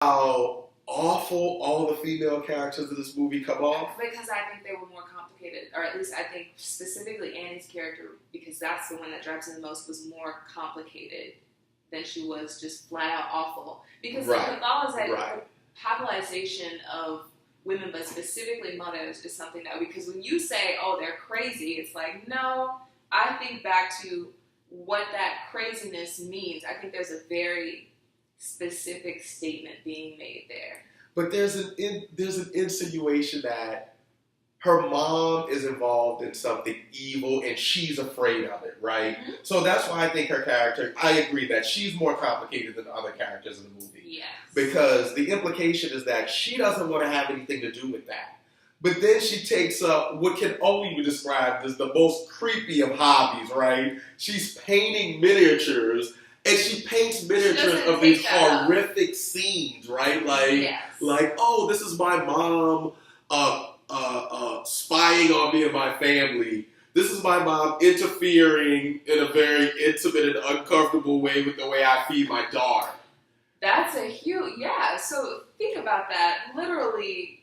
how awful all the female characters in this movie come off? Because I think they were more complicated, or at least I think specifically Annie's character, because that's the one that drives me the most, was more complicated than she was just flat out awful. Because the Patholization of women, but specifically mothers, is something that because when you say, oh, they're crazy, it's like, no, I think back to what that craziness means. I think there's a very specific statement being made there. But there's an insinuation that her mom is involved in something evil and she's afraid of it, right? Mm-hmm. So that's why I think her character, I agree that she's more complicated than the other characters in the movie. Yes. Because the implication is that she doesn't want to have anything to do with that. But then she takes up what can only be described as the most creepy of hobbies, right? She's painting miniatures, and she paints miniatures of these horrific scenes, right? Like, oh, this is my mom spying on me and my family. This is my mom interfering in a very intimate and uncomfortable way with the way I feed my daughter. That's a huge, so think about that. Literally,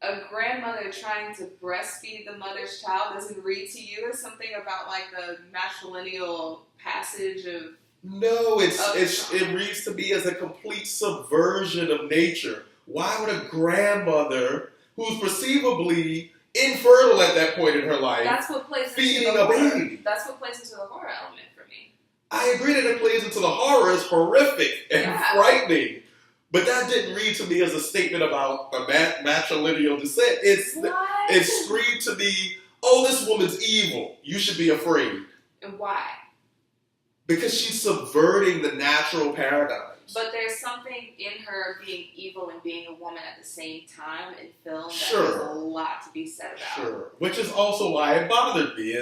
a grandmother trying to breastfeed the mother's child doesn't read to you as something about like the matrilineal passage of... No, it reads to me as a complete subversion of nature. Why would a grandmother who's perceivably infertile at that point in her life feeding a baby? That's what plays into the horror element for me. I agree that it plays into the horror. It's horrific and frightening. But that didn't read to me as a statement about a matrilineal descent. It screamed to me, oh, this woman's evil. You should be afraid. And why? Because she's subverting the natural paradigms. But there's something in her being evil and being a woman at the same time in film that there's a lot to be said about. Sure. Which is also why it bothered me.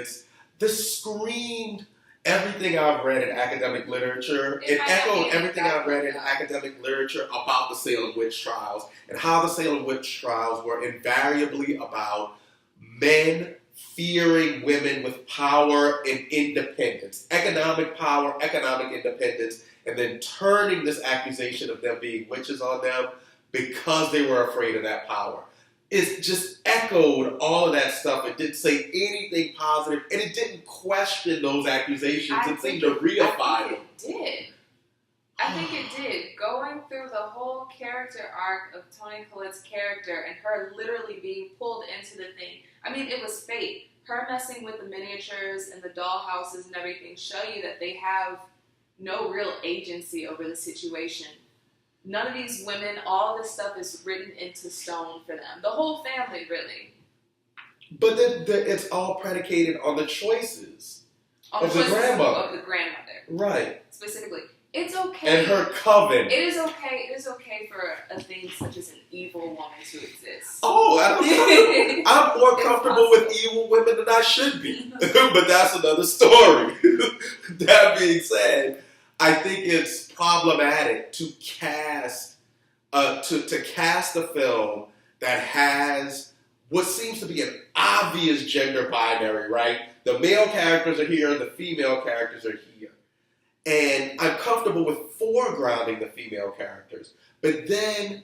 This screamed everything I've read in academic literature. It echoed everything I've read in academic literature about the Salem witch trials and how the Salem witch trials were invariably about men fearing women with power and independence, economic power, economic independence, and then turning this accusation of them being witches on them because they were afraid of that power. It just echoed all of that stuff. It didn't say anything positive, and it didn't question those accusations. It seemed to reify them. I think it did. Going through the whole character arc of Toni Collette's character and her literally being pulled into the thing. I mean, it was fate. Her messing with the miniatures and the dollhouses and everything show you that they have no real agency over the situation. None of these women, all this stuff is written into stone for them. The whole family, really. But it's all predicated on the choices of the grandmother. Of the grandmother. Right. Specifically. It's okay. And her coven. It is okay for a thing such as an evil woman to exist. Oh, I'm more comfortable with evil women than I should be. But that's another story. That being said, I think it's problematic to cast a film that has what seems to be an obvious gender binary, right? The male characters are here, the female characters are here. And I'm comfortable with foregrounding the female characters. But then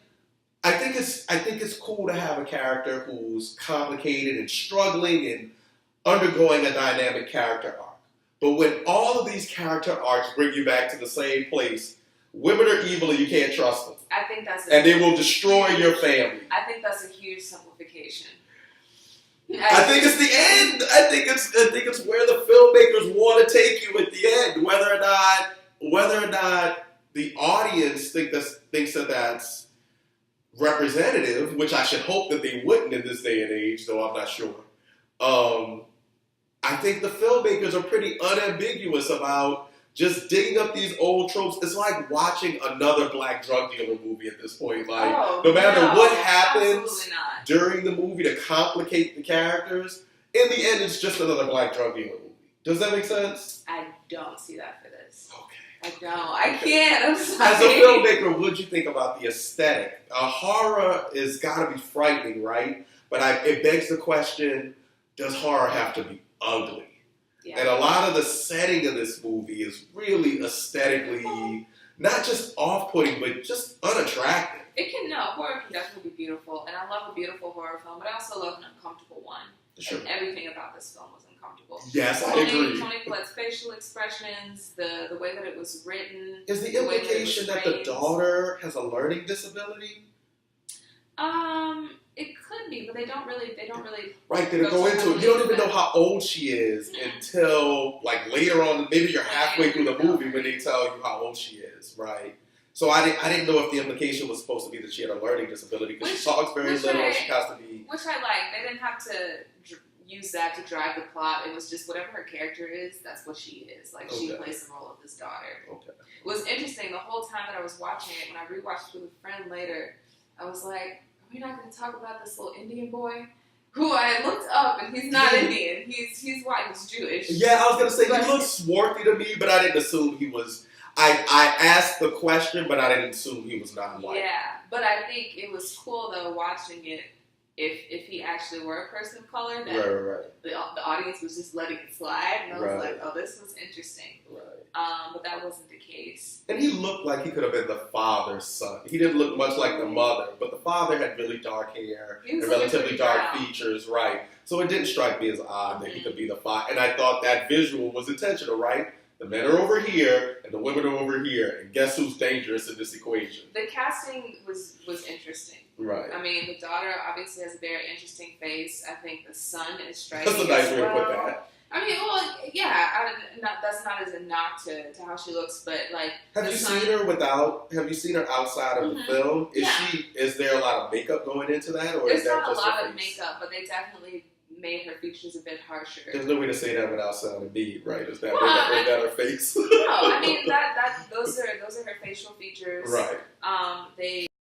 I think it's cool to have a character who's complicated and struggling and undergoing a dynamic character arc. But when all of these character arcs bring you back to the same place, women are evil and you can't trust them. I think and they will destroy your family. I think that's a huge simplification. I think it's the end. I think it's where the filmmakers want to take you at the end. Whether or not the audience thinks that that's representative, which I should hope that they wouldn't in this day and age, though I'm not sure. I think the filmmakers are pretty unambiguous about just digging up these old tropes. It's like watching another black drug dealer movie at this point. No matter what happens during the movie to complicate the characters, in the end, it's just another black drug dealer movie. Does that make sense? I don't see that for this. Okay. I don't. I can't. I'm sorry. As a filmmaker, what'd you think about the aesthetic? Horror is got to be frightening, right? But it begs the question, does horror have to be ugly? Yeah. And a lot of the setting of this movie is really aesthetically not just off-putting, but just unattractive. Horror can definitely be beautiful, and I love a beautiful horror film, but I also love an uncomfortable one. Sure. And everything about this film was uncomfortable. Yes, I agree. Toni Collette's facial expressions, the way that it was written. Is the implication that the daughter has a learning disability? It could be, but they don't really. Right, they go into it. You don't even know how old she is until like later on. Maybe you're halfway through the movie when they tell you how old she is, right? So I didn't know if the implication was supposed to be that she had a learning disability because she talks very little. She has to be. Which I like. They didn't have to use that to drive the plot. It was just whatever her character is, that's what she is. Like, she plays the role of this daughter. Okay. It was interesting the whole time that I was watching it. When I rewatched it with a friend later, I was like, are we not going to talk about this little Indian boy? Who I looked up, and he's not Indian. He's white. He's Jewish. Yeah, I was going to say, he looked swarthy to me, but I didn't assume he was. I asked the question, but I didn't assume he was non-white. Yeah, but I think it was cool, though, watching it. If he actually were a person of color, that right. The audience was just letting it slide, and I was like, oh, this was interesting. Right. But that wasn't the case. And he looked like he could have been the father's son. He didn't look much like the mother, but the father had really dark hair and relatively dark features, right? So it didn't strike me as odd that he could be the father. And I thought that visual was intentional, right? The men are over here, and the women are over here, and guess who's dangerous in this equation? The casting was interesting. Right. I mean, the daughter obviously has a very interesting face. I think the son is striking. That's a nice way to put that. I mean, well, yeah, that's not as a knock to how she looks, but like. Have you seen her outside of the film? Is there a lot of makeup going into that, or there's is that not just a lot her of face? makeup, but they definitely made her features a bit harsher. There's no way to say that without sounding mean, right? Is that that her face? No, I mean those are her facial features. Right. They